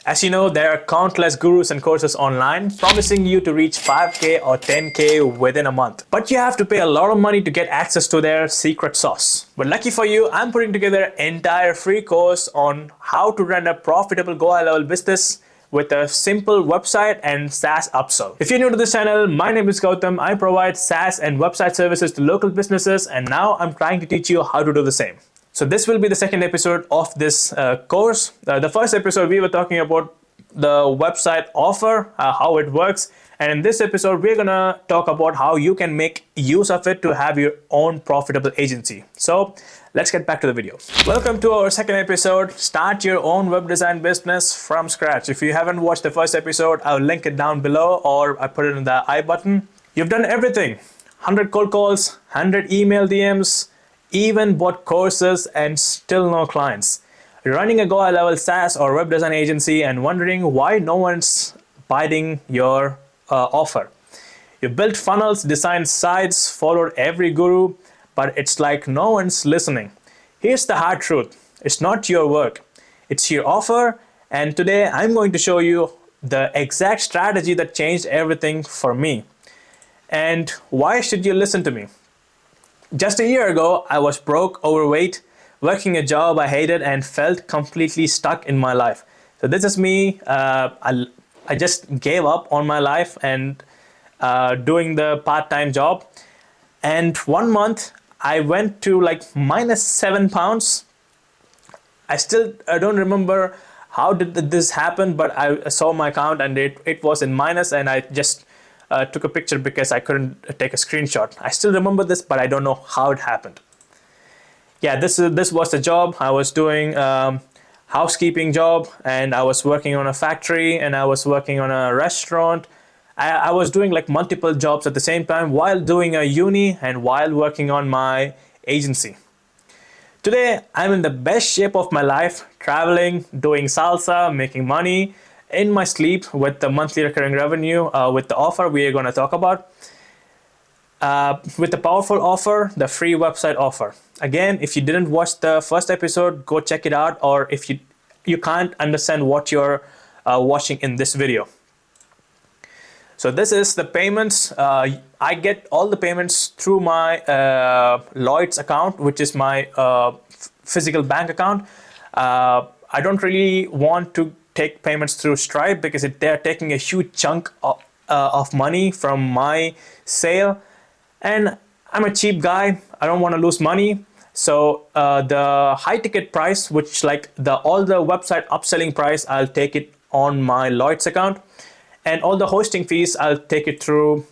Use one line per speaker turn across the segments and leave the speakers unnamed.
As you know, there are countless gurus and courses online promising you to reach 5K or 10K within a month. But you have to pay a lot of money to get access to their secret sauce. But lucky for you, I'm putting together an entire free course on how to run a profitable Go High Level business with a simple website and SaaS upsell. If you're new to this channel, my name is Gautam. I provide SaaS and website services to local businesses, and now I'm trying to teach you how to do the same. So this will be the second episode of this course. The first episode we were talking about the website offer, how it works. And in this episode, we're gonna talk about how you can make use of it to have your own profitable agency. So let's get back to the video. Welcome to our second episode, Start Your Own Web Design Business from Scratch. If you haven't watched the first episode, I'll link it down below or I put it in the I button. You've done everything. 100 cold calls, 100 email DMs, even bought courses and still no clients. Running a Go High Level SaaS or web design agency and wondering why no one's biting your offer. You built funnels, designed sites, followed every guru, but it's like no one's listening. Here's the hard truth. It's not your work. It's your offer. And today I'm going to show you the exact strategy that changed everything for me. And why should you listen to me? Just a year ago, I was broke, overweight, working a job I hated and felt completely stuck in my life. So this is me. I just gave up on my life and doing the part-time job. And 1 month, I went to like -7 pounds. I don't remember how did this happen, but I saw my account and it was in minus, and I just took a picture because I couldn't take a screenshot. I still remember this, but I don't know how it happened. Yeah, this was the job I was doing, housekeeping job, and I was working on a factory and I was working on a restaurant. I was doing like multiple jobs at the same time while doing a uni and while working on my agency. Today, I'm in the best shape of my life, traveling, doing salsa, making money in my sleep with the monthly recurring revenue, with the offer we are going to talk about. With the powerful offer, the free website offer. Again, if you didn't watch the first episode, go check it out, or if you can't understand what you're watching in this video. So this is the payments. I get all the payments through my Lloyd's account, which is my physical bank account. I don't really want to take payments through Stripe because they're taking a huge chunk of money from my sale. And I'm a cheap guy. I don't want to lose money. So the high ticket price, which like all the website upselling price, I'll take it on my Lloyd's account. And all the hosting fees, I'll take it through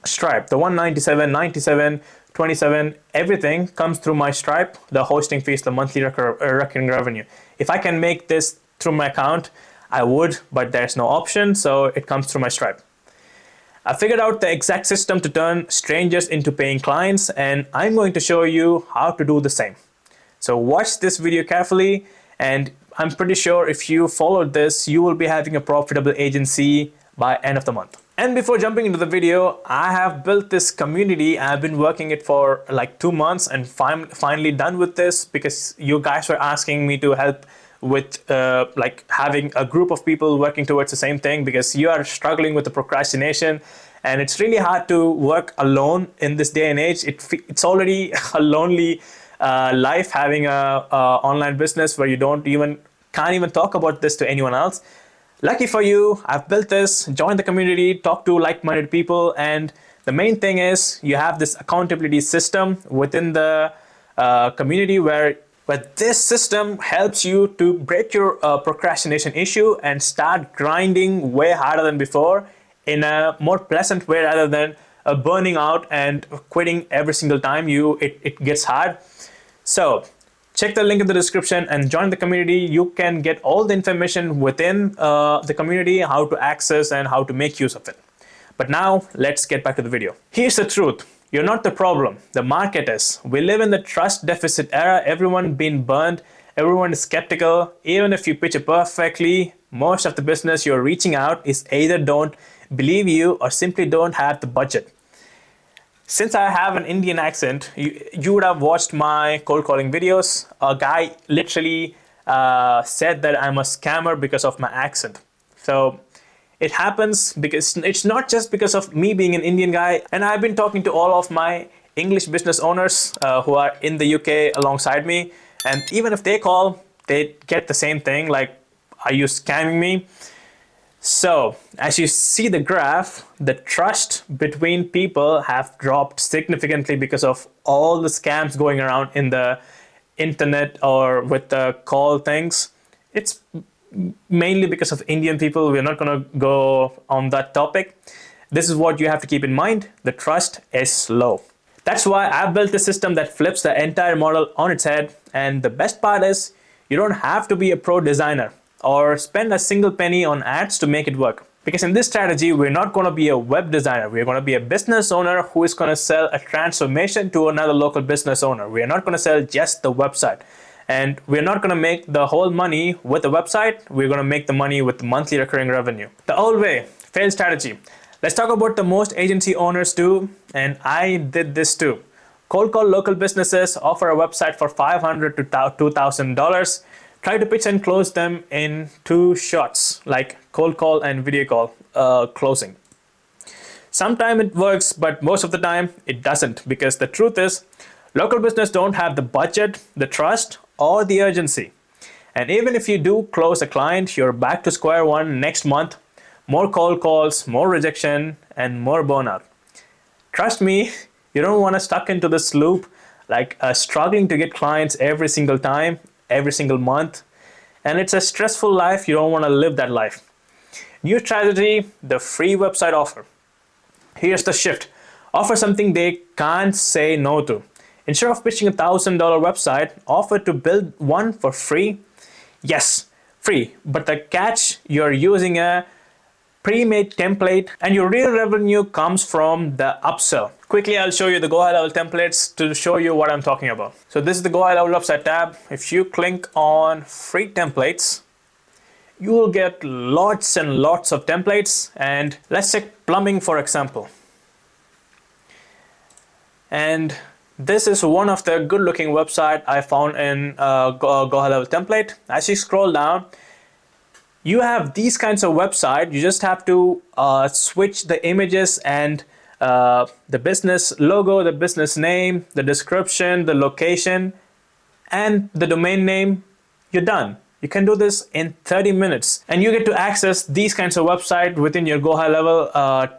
Stripe. The 197, 97, 27, everything comes through my Stripe. The hosting fees, the monthly recurring revenue. If I can make this through my account, I would, but there's no option. So it comes through my Stripe. I figured out the exact system to turn strangers into paying clients, and I'm going to show you how to do the same. So watch this video carefully, and I'm pretty sure if you followed this, you will be having a profitable agency by end of the month. And before jumping into the video, I have built this community. I've been working it for like 2 months and finally done with this because you guys were asking me to help with like having a group of people working towards the same thing, because you are struggling with the procrastination and it's really hard to work alone in this day and age. It's already a lonely life having a online business where you can't even talk about this to anyone else. Lucky for you, I've built this, join the community, talk to like-minded people, and the main thing is you have this accountability system within the community where this system helps you to break your procrastination issue and start grinding way harder than before in a more pleasant way rather than burning out and quitting every single time it gets hard. So check the link in the description and join the community. You can get all the information within the community, how to access and how to make use of it. But now let's get back to the video. Here's the truth. You're not the problem. The market is. We live in the trust deficit era. Everyone been burned. Everyone is skeptical. Even if you pitch it perfectly, most of the business you're reaching out is either don't believe you or simply don't have the budget. Since I have an Indian accent, you would have watched my cold calling videos. A guy literally said that I'm a scammer because of my accent. So it happens because it's not just because of me being an Indian guy. And I've been talking to all of my English business owners who are in the UK alongside me. And even if they call, they get the same thing, like, are you scamming me? So as you see the graph, the trust between people have dropped significantly because of all the scams going around in the internet or with the call things. It's mainly because of Indian people. We're not going to go on that topic. This is what you have to keep in mind. The trust is low. That's why I've built a system that flips the entire model on its head. And the best part is you don't have to be a pro designer or spend a single penny on ads to make it work. Because in this strategy, we're not going to be a web designer. We're going to be a business owner who is going to sell a transformation to another local business owner. We're not going to sell just the website. And we're not going to make the whole money with the website. We're going to make the money with the monthly recurring revenue. The old way, failed strategy. Let's talk about the most agency owners do, and I did this too. Cold call local businesses, offer a website for $500 to $2,000. Try to pitch and close them in 2 shots, like cold call and video call closing. Sometimes it works, but most of the time it doesn't, because the truth is, local business don't have the budget, the trust, or the urgency. And even if you do close a client, you're back to square one next month. More cold calls, more rejection, and more burnout. Trust me, you don't want to stuck into this loop, like struggling to get clients every single time, every single month. And it's a stressful life. You don't want to live that life. New strategy, the free website offer. Here's the shift. Offer something they can't say no to. Instead of pitching a $1,000 website, offer to build one for free. Yes, free. But the catch, you're using a pre-made template and your real revenue comes from the upsell. Quickly, I'll show you the Go High Level templates to show you what I'm talking about. So this is the Go High Level website tab. If you click on free templates, you will get lots and lots of templates. And let's check plumbing, for example. And this is one of the good looking website I found in Go High Level template. As you scroll down, you have these kinds of website. You just have to switch the images and the business logo, the business name, the description, the location, and the domain name. You're done. You can do this in 30 minutes. And you get to access these kinds of website within your Go High Level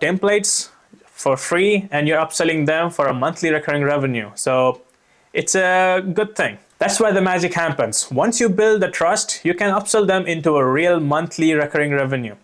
templates for free, and you're upselling them for a monthly recurring revenue. So it's a good thing. That's where the magic happens. Once you build the trust, you can upsell them into a real monthly recurring revenue.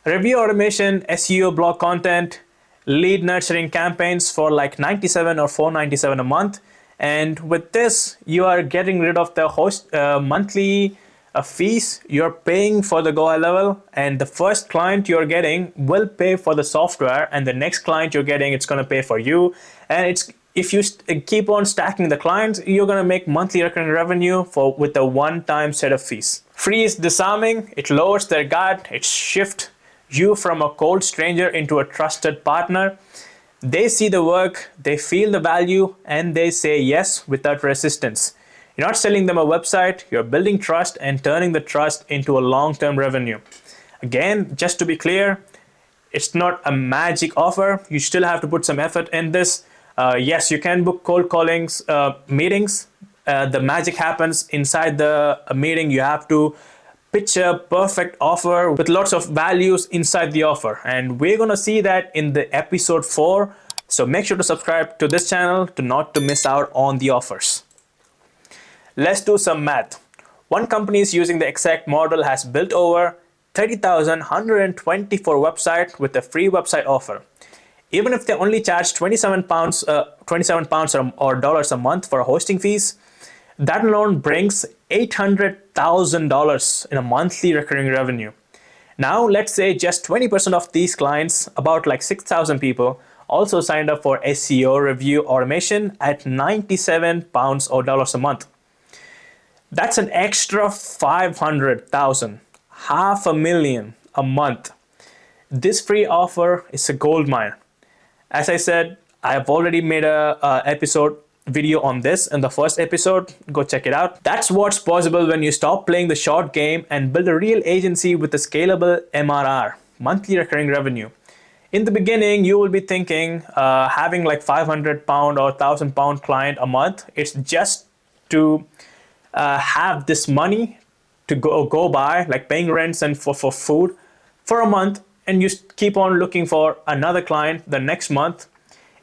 Review automation, SEO blog content, lead nurturing campaigns for like $97 or $497 a month. And with this, you are getting rid of the host monthly fees you're paying for the Go High Level, and the first client you're getting will pay for the software, and the next client you're getting, it's going to pay for you. And if you keep on stacking the clients, you're going to make monthly recurring revenue with a one-time set of fees. Free is disarming. It lowers their guard. It shifts you from a cold stranger into a trusted partner. They see the work, they feel the value, and they say yes without resistance. You're not selling them a website, you're building trust and turning the trust into a long-term revenue. Again, just to be clear, it's not a magic offer. You still have to put some effort in this. Yes, you can book cold callings meetings. The magic happens inside the meeting. You have to pitch a perfect offer with lots of values inside the offer. And we're going to see that in the episode 4. So make sure to subscribe to this channel to miss out on the offers. Let's do some math. One company is using the exact model, has built over 30,124 websites with a free website offer. Even if they only charge 27 pounds or dollars a month for hosting fees, that alone brings $800,000 in a monthly recurring revenue. Now, let's say just 20% of these clients, about like 6,000 people, also signed up for SEO review automation at 97 pounds or dollars a month. That's an extra 500,000, $500,000 a month. This free offer is a gold mine. As I said, I have already made a episode video on this in the first episode. Go check it out. That's what's possible when you stop playing the short game and build a real agency with a scalable MRR, monthly recurring revenue. In the beginning, you will be thinking having like £500 or £1,000 client a month. It's just to have this money to go by, like paying rents and for food for a month, and you keep on looking for another client the next month.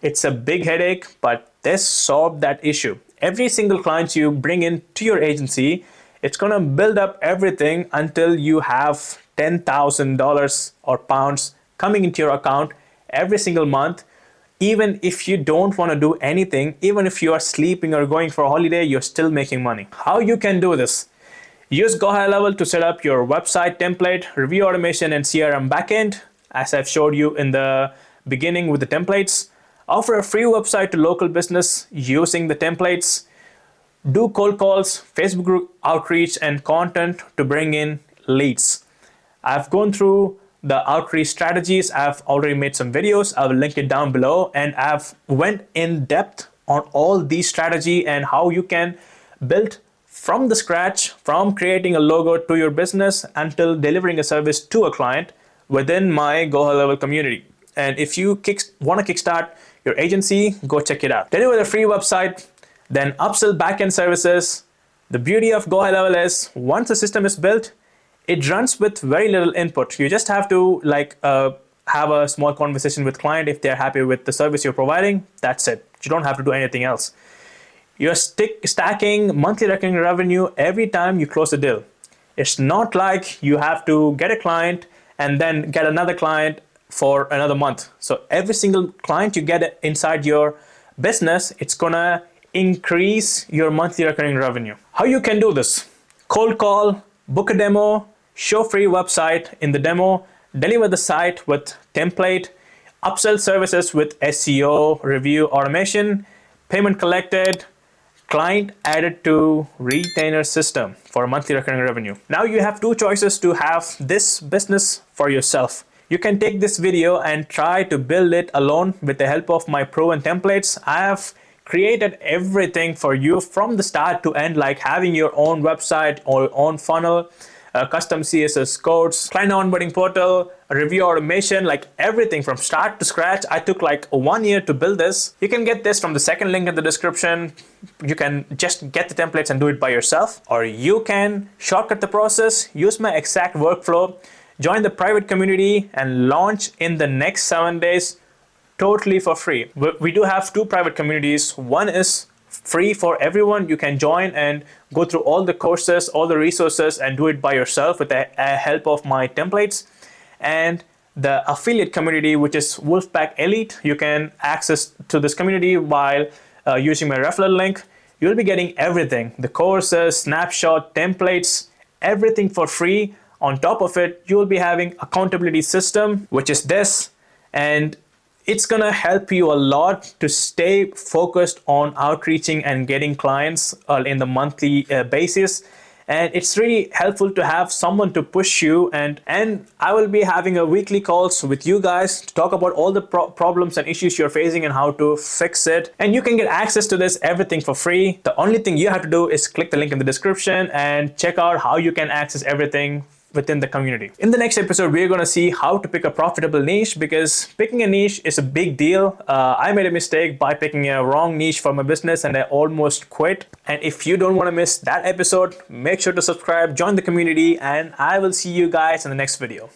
It's a big headache, but this solved that issue. Every single client you bring in to your agency, it's gonna build up everything until you have $10,000 or pounds coming into your account every single month. Even if you don't want to do anything, even if you are sleeping or going for a holiday, you're still making money. How you can do this? Use Go High Level to set up your website template, review automation, and CRM backend, as I've showed you in the beginning with the templates. Offer a free website to local business using the templates. Do cold calls, Facebook group outreach, and content to bring in leads. I've gone through the outreach strategies. I've already made some videos. I will link it down below, and I've went in depth on all these strategy and how you can build from the scratch, from creating a logo to your business until delivering a service to a client within my Go High Level community. And if you want to kickstart your agency, go check it out. Deliver the free website, then upsell backend services. The beauty of Go High Level is once the system is built, it runs with very little input. You just have to have a small conversation with client. If they're happy with the service you're providing, that's it. You don't have to do anything else. You're stacking monthly recurring revenue every time you close a deal. It's not like you have to get a client and then get another client for another month. So every single client you get inside your business, it's gonna increase your monthly recurring revenue. How you can do this? Cold call, book a demo, show free website in the demo, deliver the site with template, upsell services with SEO, review automation, payment collected, client added to retainer system for monthly recurring revenue. Now you have two choices to have this business for yourself. You can take this video and try to build it alone with the help of my proven templates. I have created everything for you from the start to end, like having your own website or own funnel, custom CSS codes, client onboarding portal, review automation, like everything from start to scratch. I took like 1 year to build this. You can get this from the second link in the description. You can just get the templates and do it by yourself, or you can shortcut the process, use my exact workflow, join the private community, and launch in the next 7 days totally for free. We do have two private communities. One is free for everyone. You can join and go through all the courses, all the resources, and do it by yourself with the help of my templates. And the affiliate community, which is Wolfpack Elite, you can access to this community while using my referral link. You'll be getting everything, the courses, snapshot, templates, everything for free. On top of it, you will be having accountability system, which is this, and it's gonna help you a lot to stay focused on outreaching and getting clients in the monthly basis. And it's really helpful to have someone to push you, and I will be having a weekly calls with you guys to talk about all the problems and issues you're facing and how to fix it. And you can get access to this everything for free. The only thing you have to do is click the link in the description and check out how you can access everything within the community. In the next episode, we're going to see how to pick a profitable niche, because picking a niche is a big deal. I made a mistake by picking a wrong niche for my business and I almost quit. And if you don't want to miss that episode, make sure to subscribe, join the community, and I will see you guys in the next video.